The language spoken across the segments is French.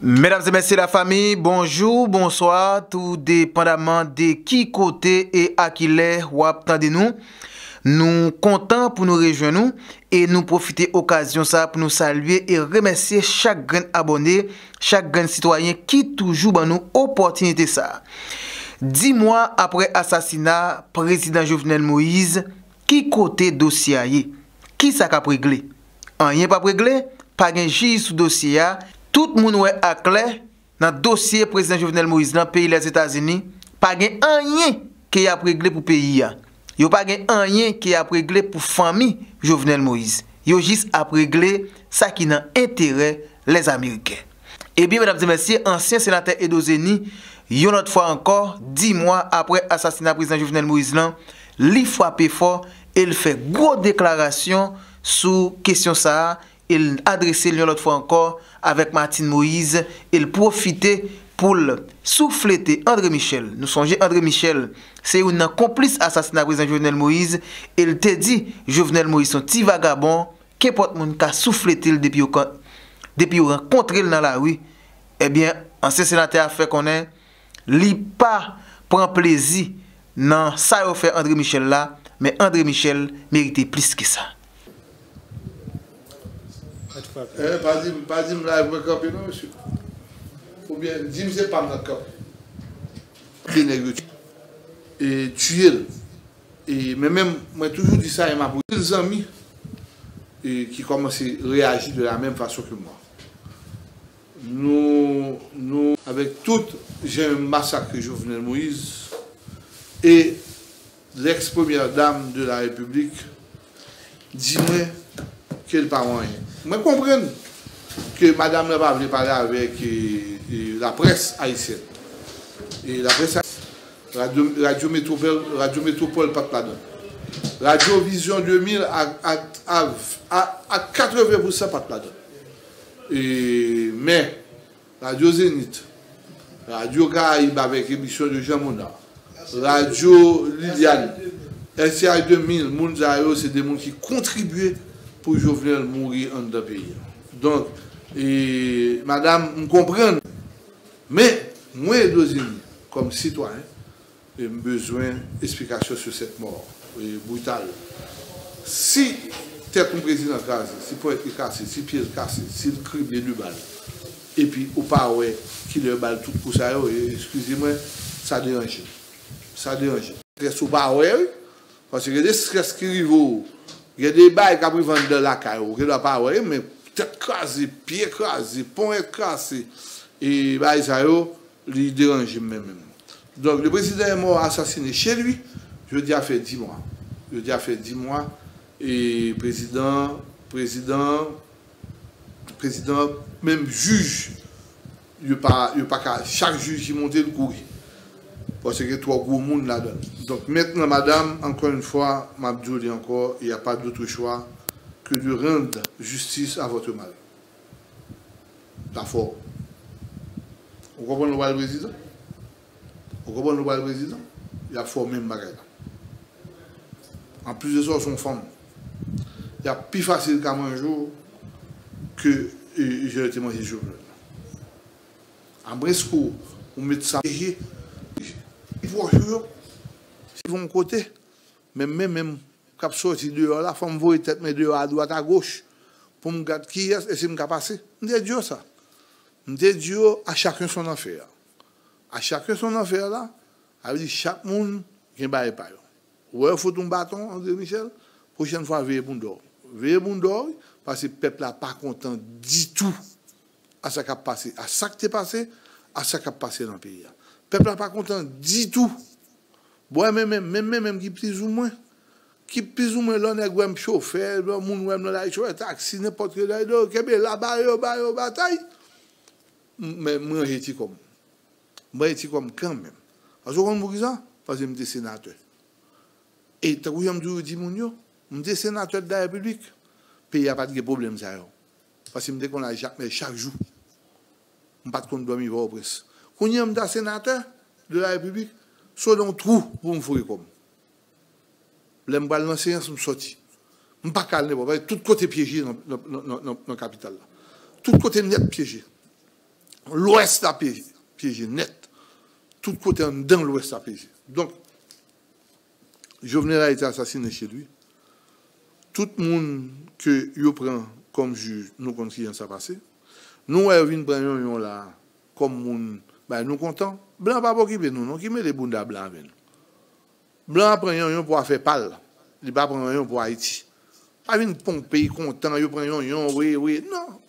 Mesdames et messieurs la famille, bonjour, bonsoir, tout dépendamment de qui côté et à qui l'est ou attendez nous. Nous comptons pour nous rejoindre et nous profiter occasion ça pour nous saluer et remercier chaque grand abonné, chaque grand citoyen qui toujours dans nous opportunité ça. 10 mois après assassinat président Jovenel Moïse, qui côté dossier a yé? Qui ça a réglé? Rien pas réglé, pas de juge sous dossier. Tout le monde est à clair dans le dossier président Jovenel Moïse dans le pays des États-Unis, pas de rien qui a réglé pour le pays. Il n'y a pas rien qui a réglé pour la famille Jovenel Moïse. Il y a juste à régler ça qui n'a intérêt les Américains. Eh bien, mesdames et messieurs, ancien sénateur Edozeni, une autre fois encore, 10 mois après l'assassinat du président Jovenel Moïse, il frappe fort et il fait gros déclaration sur question ça. Il adressait une autre fois encore avec Martine Moïse. Il profitait pour souffleter André Michel. Nous songeons André Michel, c'est un complice assassinat du président Jovenel Moïse. Il te dit, Jovenel Moïse, son petit vagabond, qu'importe monde qui a souffleté depuis qu'il rencontré dans la rue. Eh bien, ancien sénateur a fait qu'on est, il pas prend plaisir dans ça qu'a fait André Michel là, mais André Michel méritait plus que ça. Pas dire là, vous campez, non, monsieur. Ou bien, dis-moi, c'est pas notre camp. Et tuer. Et même, moi, toujours dit ça, il m'a posé des amis qui commencent à réagir de la même façon que moi. Nous avec tout, j'ai un massacre Jovenel Moïse et l'ex-première dame de la République, dis-moi qu'elle pas rien. Moi, je comprends que madame n'a pas voulu parler avec la presse haïtienne. Et la presse haïtienne, Radio Métropole, pas de là-dedans. Radio Vision 2000 à 80% pas de là-dedans. Mais Radio Zénith, Radio Caraïbe avec émission de Jean Monard, Radio Liliane, SCI 2000, Mounzayo, c'est des gens qui contribuent pour Jovenel mourir en deux pays. Donc, madame, je comprends. Mais, moi, comme citoyen, j'ai besoin d'explications sur cette mort brutale. Si tête du président cassé, si pour être cassé, si pied cassé, si le crible de balles, et puis au pas ouais, qui le balle tout pour ça, excusez-moi, ça dérange. Ça dérange. Stress au pas ouais, parce que des stress qui arrivent. Il y a des bails qui vont vendre de la caillou, qui ne doivent pas avoir, mais tête cassée, pied cassé, pont cassé, et bails ça, ils dérangent même. Donc le président est mort assassiné chez lui, je dis a fait 10 mois. Je dis a fait 10 mois, et président, même juge, il n'y a pas chaque juge qui monte le courrier. Parce qu'il y a trop gros monde là-dedans. Donc maintenant, madame, encore une fois, m'abdouli encore, il n'y a pas d'autre choix que de rendre justice à votre mari. D'accord. Vous comprenez le président? Vous comprenez le président? Il y a fort même bagarre. En plus de ça, son femme. Il y a plus facile qu'à un jour que j'ai été mangé jour. En Bresco, on met ça. Voiture, si vont côté, même cap sorti dehors là, faut me voir tête mais dehors à droite à gauche pour me garder qui est et si me passer. M'dé Dieu ça. M'dé Dieu à chacun son affaire. À chacun son affaire là, a dit chaque monde qui bail pa yo. Ouais, faut ton bâton André Michel, prochaine fois veillez bon d'or. Veillez bon d'or parce que peuple là pas content du tout à ça qui a passé, à ça qui est passé, à ça qui a passé dans le pays. Le peuple n'est pas content du tout. Bon, même qui plus ou moins l'on est chauffeur, le monde est là, chauffeur, taxi, n'importe quel là-bas, bataille. Mais moi, je suis comme. Moi, je suis comme quand même. Parce que vous ça? Parce que je suis sénateur. Et tu as dit, je suis sénateur de la République. Puis il n'y a pas de problème. Parce que je dis qu'on a chaque jour. Je ne sais pas qu'on doit vivre au presse. Quand il y a un sénateur de la République, soit dans le trou pour me faire comme. Je me lancer, je me sorti. Je ne suis pas calme, tout côté piégé dans la capitale. Tout côté net piégé. l'Ouest a piégé net. Tout côté dans l'Ouest a piégé. Donc, Jovenel a été assassiné chez lui. Tout le monde que il prend comme juge, nous continuons ça passer. Nous, on prend là comme monde, ben nous contents. Blanc pas pour qui nous, non qui met les bundas blancs avec nous. Blanc prend yon pour faire pâle. Il pas prendre yon pour Haïti. Pas une pompe content, il prend yon oui, non.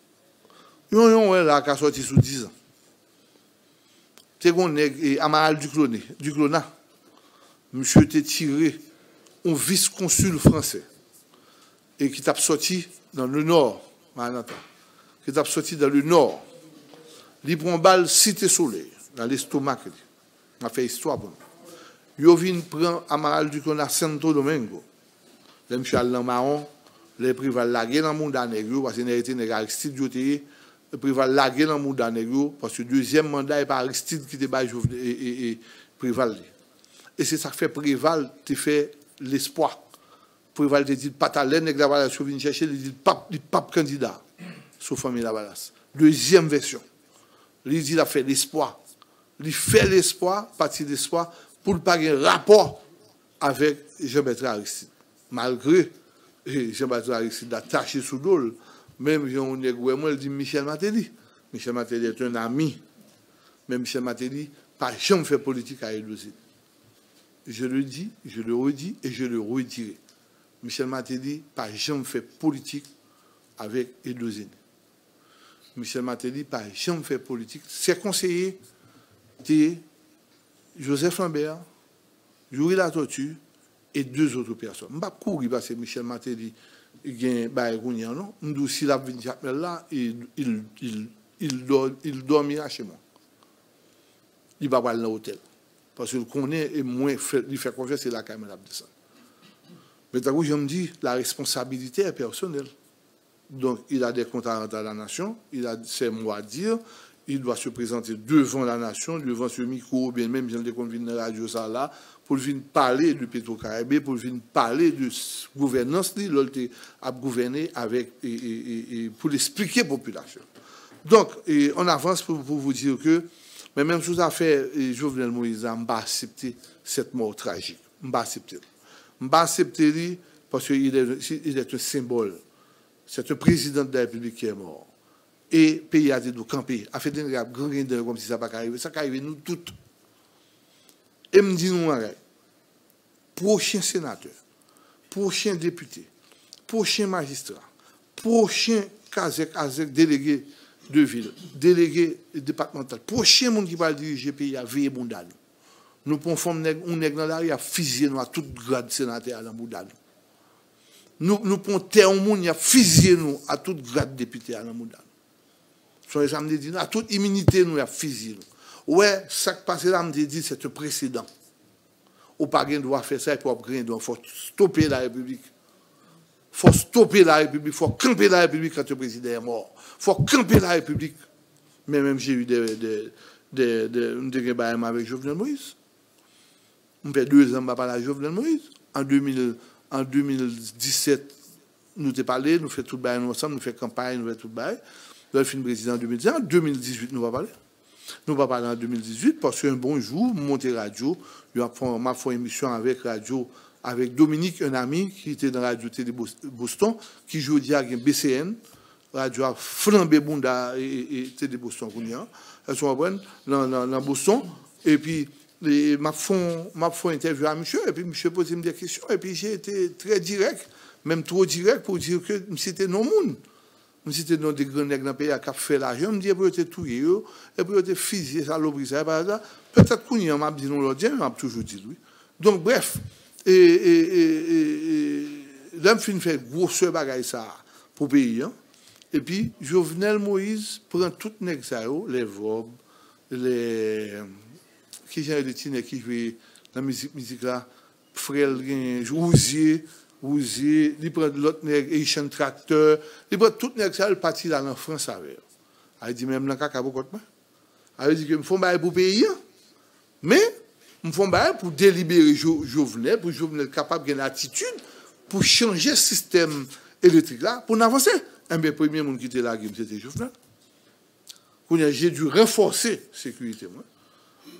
Yon là qui a sorti sous 10 ans. C'est qu'on est Amaral Duclona. Monsieur était tiré un vice-consul français et qui t'a sorti dans le nord, qui t'a sorti dans le nord. Il prend balle Cité Soleil dans l'estomac. On a fait histoire pour nous. Il vient prendre Amaral Duclona Santo Domingo. Les monsieur Alain Marron, les privés laguer dans le monde négro parce qu'il était négro Aristide Dioté. Les privés laguer dans le monde négro parce que le deuxième mandat est par Aristide qui débat et Préval. Et c'est ça qui fait Préval te fait l'espoir. Préval te dit pas talent nèg la Valasse vient chercher, il dit pape candidat sous famille la Valasse. Deuxième version. Il dit il a fait l'espoir. Il fait l'espoir, partie d'espoir pour pas un rapport avec Jean-Bertrand Aristide. Malgré Jean-Bertrand Aristide attaché sous dol, même Jean Nègre moi il dit Michel Matéli. Michel Matéli est un ami. Mais Michel Matéli pas jamais fait politique à Edouard. Je le dis, je le redis et je le redirai. Michel Matéli pas jamais fait politique avec Edouard. Michel Matéli pas jamais fait politique. Ses conseillers étaient Joseph Lambert, Jouri La Tortue et 2 autres personnes. Je ne vais pas courir parce que Michel Matéli il non. Nous si la vie là, il dormira chez moi. Il va pas dans l'hôtel. Parce qu'il connaît et moins il fait confiance c'est la caméra de ça. Mais d'un coup, je me dis, la responsabilité est personnelle. Donc, il a des comptes à rendre à la nation, il a ses mots à dire, il doit se présenter devant la nation, devant ce micro, ou bien même, j'ai des conviés de la radio, ça là, pour venir parler du Petro-Caribé, pour venir parler de gouvernance, il a gouverné avec, et pour l'expliquer à la population. Donc, on avance pour vous dire que, mais même sous affaire Jovenel Moïse, je n'ai pas accepté cette mort tragique. Je n'ai pas accepté. Je n'ai pas accepté parce qu'il est un symbole. C'est un président de la République qui est mort. Et le pays a dit de camper. A fait des grand comme si ça n'a pas arrivé. Ça arrive nous toutes. Et me dit nous, prochain sénateur, prochain député, prochain magistrat, prochain Kazek délégué de ville, délégué départemental, prochain monde qui va diriger le pays à veiller Bondal. Nous pouvons on est dans l'arrière, fusiller nous à tout grade sénateur à Bondal. Nous pouvons terre au monde, il a fusiller nous à tout grade député à Bondal. Sur les samedis dit à toute immunité nous a fusiller nous. Ouais, ça qui passe là me dit c'est un précédent. Ou pas gain doit faire ça pour grain donc faut stopper la République. Faut stopper la République, faut camper la République quand le président est mort. Faut camper la République. Mais même j'ai eu des débats avec Jovenel Moïse. On fait 2 ans pas la Jovenel Moïse. En 2017, nous t'ai parlé, nous fait tout le bail ensemble, nous fait campagne, nous fait tout le bail. Nous avons fait une présidence en 2010. En 2018, nous va parler. Nous va parler en 2018 parce qu'un bon jour, monter radio, m'a fait une émission avec radio, avec Dominique, un ami qui était dans la radio Télé Boston, qui joue à BCN, radio a flambé Bunda et Télé Boston. Elles sont dans Boston. Et puis, m'a fait une interview à monsieur, et puis monsieur posait des questions, et puis j'ai été très direct, même trop direct pour dire que c'était non monde. C'était dans des grands nègres dans le pays qui ont fait l'argent, je me dis, pour être tué, et pour être fusillé, ça l'oblige, peut-être qu'on y a dit non, l'autre, mais m'a toujours dit oui. Donc, bref, l'homme fait grosse bagaille ça pour le pays. Hein? Et puis, Jovenel Moïse prend tout nègre ça, les vobes, les. Qui j'ai des petits qui jouent la musique là, Frère Rousier, il prend l'autre nègre, Haitian Tracteur, il prend tout nègre ça, il partit là en France avec. Il dit même dans caca beaucoup de moi. Il dit que me font bail pour pays, mais me font bail pour délibérer Jovenel, pour Jovenel capable d'une attitude pour changer le système électrique là, pour avancer. Un des premiers monde qui était là, c'était Jovenel. J'ai dû renforcer la sécurité.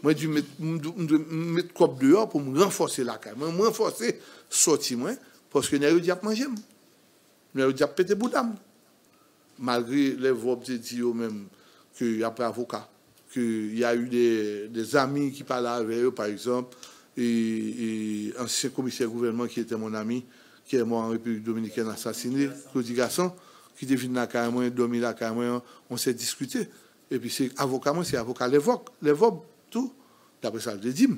Moi, j'ai dû mettre cop dehors pour me renforcer la caille. Moi, me renforcer sortir moi parce que nous avons mangé. Nous avons pété boudam. Malgré les voix qui dit même qu'il y a pas avocat, qu'il y a eu des amis qui parlaient avec eux, par exemple, et ancien commissaire gouvernement qui était mon ami, qui est mort en République dominicaine assassiné, Claudie Gasson, qui devine la carrément, dormi la carrément, on s'est discuté. Et puis c'est avocat, moi, c'est avocat, les voix, tout, d'après ça, je dis.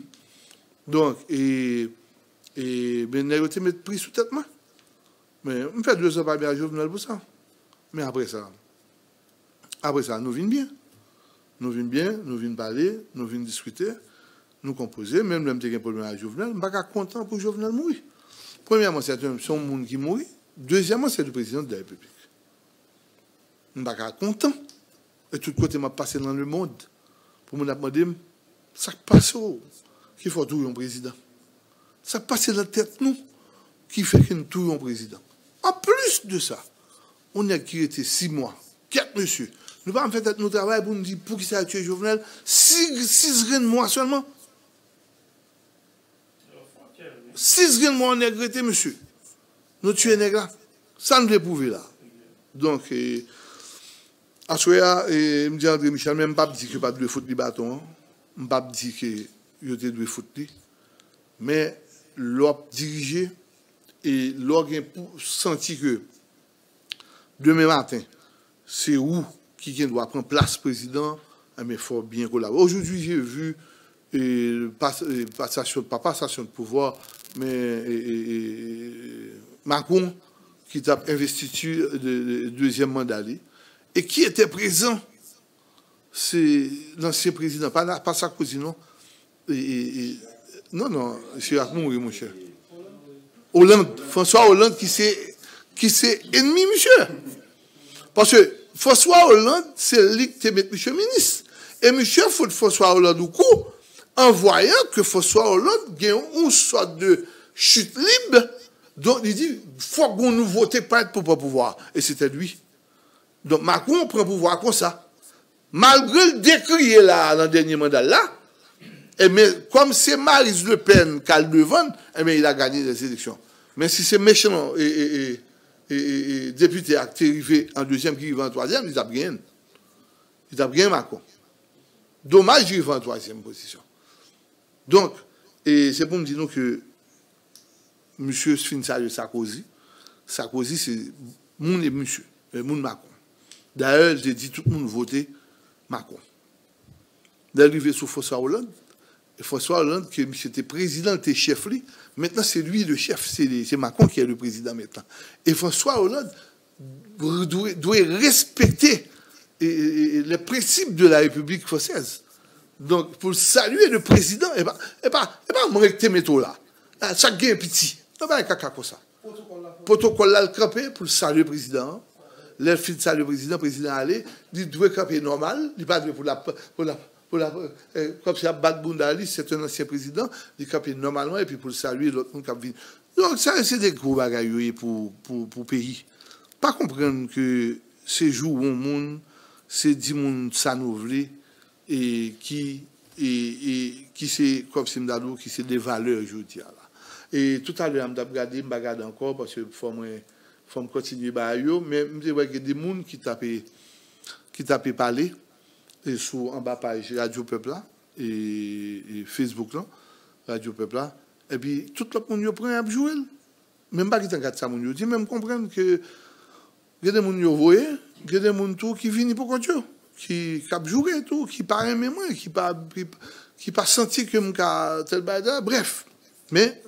Donc, ben, je mettre pris sous tête, moi. Mais on fait 2 ans pas bien à Jovenel pour ça. Mais après ça, nous venons bien. Nous venons bien, nous venons parler, nous venons discuter, nous composer. Même si nous avons un problème avec Jovenel, je ne suis pas content pour Jovenel mourir. Premièrement, c'est son monde qui mourit. Deuxièmement, c'est le président de la République. Je ne suis pas content. Et tout côté m'a passé dans le monde pour me demander ça passe qu'il faut tout un président. Ça passe dans la tête nous qui fait que nous tout un président. En plus de ça, on a qui était 6 mois, 4 monsieur. Nous ne pouvons pas faire notre travail pour nous dire pour qui ça a tué Jovenel 6 mois seulement. 6 mois on a regretté monsieur. Nous tuons les gars. Ça nous l'éprouve là. Donc, à ce moment-là, je me dis André Michel, même pas dire que je ne pas de foutre le bâton. Je ne pas dire que je dois foutre. Mais l'op dirigé et l'organe senti que demain matin, c'est où qui doit prendre place président, mais il faut bien collaborer. Aujourd'hui, j'ai vu pas passation de pouvoir, mais Macron qui a investi le 2e mandat. Et qui était présent, c'est l'ancien président, pas Sarkozy, non. Non, c'est Akmouri, mon cher. Hollande, François Hollande qui c'est ennemi, monsieur. Parce que François Hollande, c'est lui qui te met monsieur ministre. Et monsieur faut François Hollande au coup, en voyant que François Hollande gagne une sorte de chute libre, donc il dit, il faut qu'on nous vote pas pour pas pouvoir. Et c'était lui. Donc Macron prend pouvoir comme ça. Malgré le décrié là, dans le dernier mandat là, mais comme c'est Marine Le Pen qui a le devant, il a gagné les élections. Mais si c'est méchant et député arrivé en 2e, qui arrive en 3e, il a gagné. Il a gagné Macron. Dommage, il arrive en 3e position. Donc, c'est pour me dire que M. Sfinsa Sarkozy, c'est mon et monsieur, mon Macron. D'ailleurs, j'ai dit tout le monde voter Macron. D'arriver sous François Hollande, et François Hollande, qui était président, était chef, maintenant c'est lui le chef, c'est Macron qui est le président maintenant. Et François Hollande doit respecter les principes de la République française. Donc, pour saluer le président, et pas m'arrêter métaux là. Chaque gain est petit. Non, pas un caca comme ça. Protocole là, le crampé pour saluer le président. Le fils de le président allait, il doit camper normal, il pas pour la comme ça Badboundali, c'est un ancien président, il camper normalement et puis pour saluer l'autre monde qui vient. Donc ça c'est des gros bagailles pour pays. Pas comprendre que ces jours où monde c'est 10 monde ça nous voulait et qui c'est comme si m'dalo qui c'est des valeurs aujourd'hui là. Et tout à l'heure m'd'a regarder encore parce que faut me continuer à mais je vois qu'il y a des gens qui tapent parler et sur en bas page Radio Peuple là et Facebook là Radio Peuple là et puis tout le monde prend à jouer même pas qui t'en ça mon dit même comprendre que il y a des gens voyez il y a des gens tout qui viennent pour continuer qui cap jouer tout qui pas aimer moi qui pas senti que me tel bada bref mais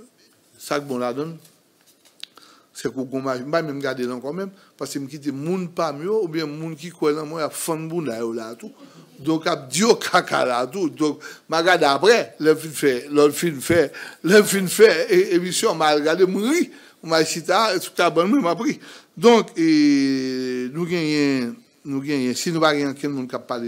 ça que bon la donne c'est qu'on va même garder là quand même parce que me quitter monde pas mieux ou bien monde qui croit là moi a fan bon là tout donc a dio caca là tout donc m'a regarder après le film fait émission m'a regardé mourir m'a cité tout ça bon m'a pris donc nous gagnons si nous pas rien quelqu'un qui parler